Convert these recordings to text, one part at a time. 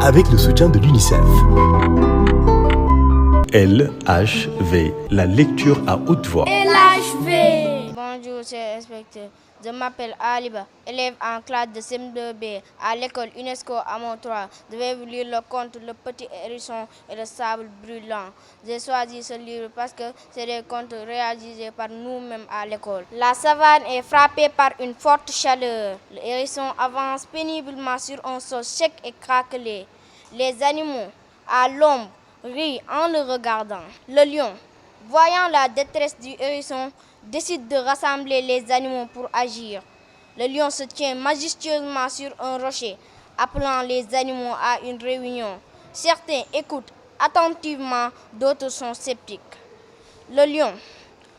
avec le soutien de l'UNICEF. LHV, la lecture à haute voix. LHV. Bonjour, chers inspecteurs. Je m'appelle Aliba, élève en classe de CM2B à l'école UNESCO à Montreuil. Je vais vous lire le conte Le Petit Hérisson et le Sable Brûlant. J'ai choisi ce livre parce que c'est des contes réalisés par nous-mêmes à l'école. La savane est frappée par une forte chaleur. Le hérisson avance péniblement sur un sol sec et craquelé. Les animaux, à l'ombre, rient en le regardant. Le lion, voyant la détresse du hérisson, décide de rassembler les animaux pour agir. Le lion se tient majestueusement sur un rocher, appelant les animaux à une réunion. Certains écoutent attentivement, d'autres sont sceptiques. Le lion,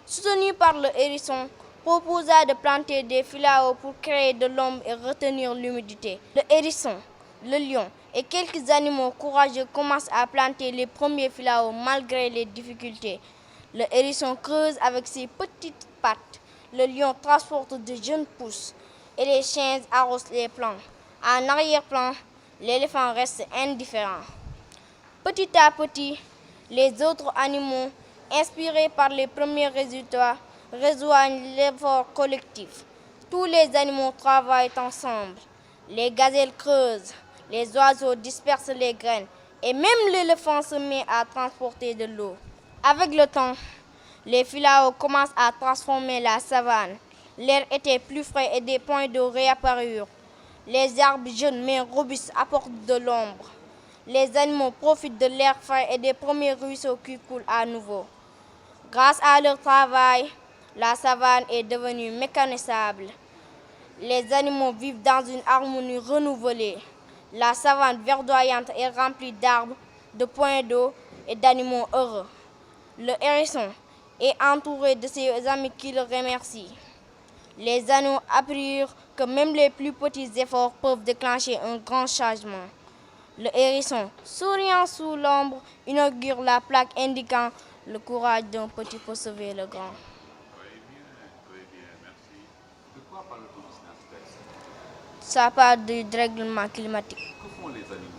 soutenu par le hérisson, proposa de planter des filaos pour créer de l'ombre et retenir l'humidité. Le hérisson, le lion et quelques animaux courageux commencent à planter les premiers filaos malgré les difficultés. Le hérisson creuse avec ses petites pattes. Le lion transporte de jeunes pousses et les chiens arrosent les plants. En arrière-plan, l'éléphant reste indifférent. Petit à petit, les autres animaux, inspirés par les premiers résultats, rejoignent l'effort collectif. Tous les animaux travaillent ensemble. Les gazelles creusent, les oiseaux dispersent les graines et même l'éléphant se met à transporter de l'eau. Avec le temps, les filaos commencent à transformer la savane. L'air était plus frais et des points d'eau réapparurent. Les arbres jeunes mais robustes apportent de l'ombre. Les animaux profitent de l'air frais et des premiers ruisseaux qui coulent à nouveau. Grâce à leur travail, la savane est devenue mécanisable. Les animaux vivent dans une harmonie renouvelée. La savane verdoyante est remplie d'arbres, de points d'eau et d'animaux heureux. Le hérisson est entouré de ses amis qui le remercient. Les animaux apprirent que même les plus petits efforts peuvent déclencher un grand changement. Le hérisson, souriant sous l'ombre, inaugure la plaque indiquant le courage d'un petit pour sauver le grand. Très bien, merci. De quoi parle-t-on dans ce texte? Ça parle du dérèglement climatique. Que font les animaux?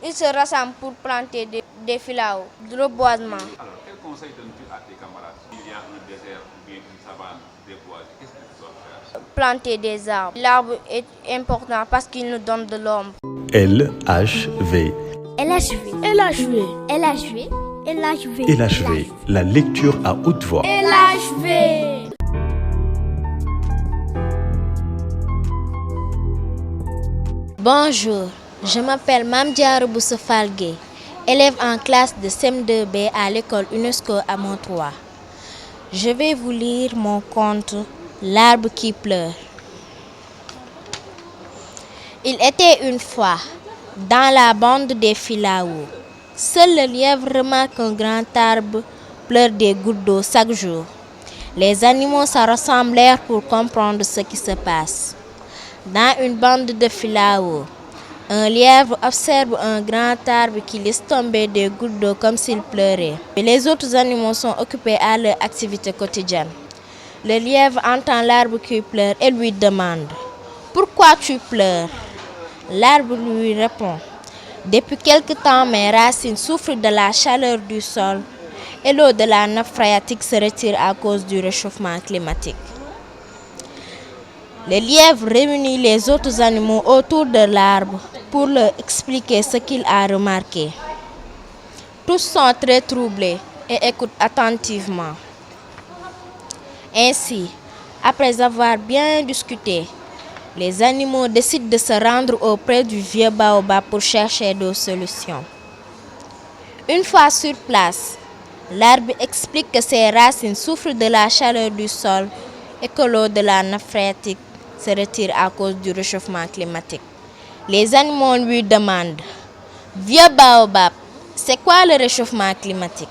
Ils se rassemblent pour planter des filaos, de reboisement. Alors, quel conseil donnes-tu à tes camarades? Il y a un désert ou bien une savane déboisée, qu'est-ce qu'ils doivent faire? Planter des arbres. L'arbre est important parce qu'il nous donne de l'ombre. LHV. LHV. LHV. LHV. LHV. LHV, la lecture à haute voix. LHV. Bonjour, je m'appelle Mame Diarra Bousso Fall Gueye, élève en classe de CM2B à l'école UNESCO à Montreuil. Je vais vous lire mon conte L'arbre qui pleure. Il était une fois, dans la bande des filaos, seul le lièvre remarque un grand arbre pleure des gouttes d'eau chaque jour. Les animaux se rassemblèrent pour comprendre ce qui se passe. Dans une bande de filaos, un lièvre observe un grand arbre qui laisse tomber des gouttes d'eau comme s'il pleurait. Les autres animaux sont occupés à leur activité quotidienne. Le lièvre entend l'arbre qui pleure et lui demande « Pourquoi tu pleures ?» L'arbre lui répond « Depuis quelque temps, mes racines souffrent de la chaleur du sol et l'eau de la nappe phréatique se retire à cause du réchauffement climatique. » Le lièvre réunit les autres animaux autour de l'arbre pour leur expliquer ce qu'il a remarqué. Tous sont très troublés et écoutent attentivement. Ainsi, après avoir bien discuté, les animaux décident de se rendre auprès du vieux baobab pour chercher des solutions. Une fois sur place, l'arbre explique que ses racines souffrent de la chaleur du sol et que l'eau de la nappe phréatique se retire à cause du réchauffement climatique. Les animaux lui demandent « Vieux baobab, c'est quoi le réchauffement climatique ?»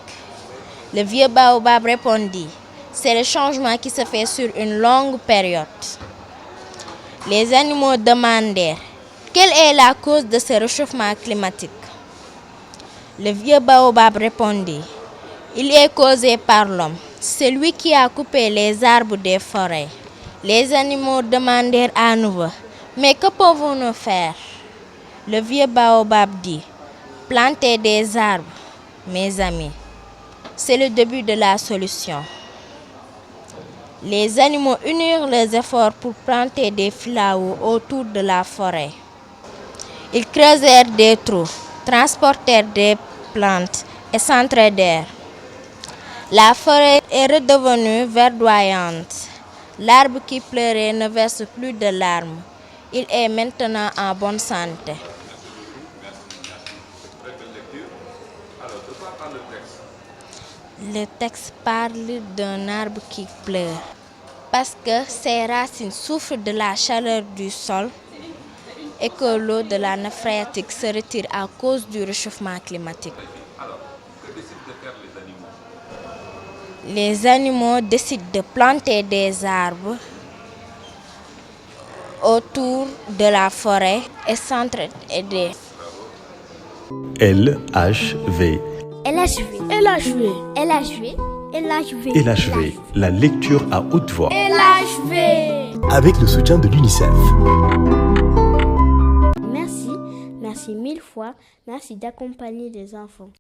Le vieux baobab répondit « C'est le changement qui se fait sur une longue période. » Les animaux demandèrent « Quelle est la cause de ce réchauffement climatique ?» Le vieux baobab répondit « Il est causé par l'homme, c'est lui qui a coupé les arbres des forêts. » Les animaux demandèrent à nouveau « Mais que pouvons-nous faire ?» Le vieux baobab dit: planter des arbres, mes amis, c'est le début de la solution. Les animaux unirent leurs efforts pour planter des filao autour de la forêt. Ils creusèrent des trous, transportèrent des plantes et s'entraidèrent. La forêt est redevenue verdoyante. L'arbre qui pleurait ne verse plus de larmes. Il est maintenant en bonne santé. Très belle lecture. Alors, de quoi parle le texte? Le texte parle d'un arbre qui pleure parce que ses racines souffrent de la chaleur du sol et que l'eau de la nappe phréatique se retire à cause du réchauffement climatique. Alors, que décident de faire les animaux? Les animaux décident de planter des arbres autour de la forêt et s'entraider. LHV. LHV. LHV. LHV. LHV. LHV, la lecture à haute voix. LHV. Avec le soutien de l'UNICEF. Merci mille fois. Merci d'accompagner les enfants.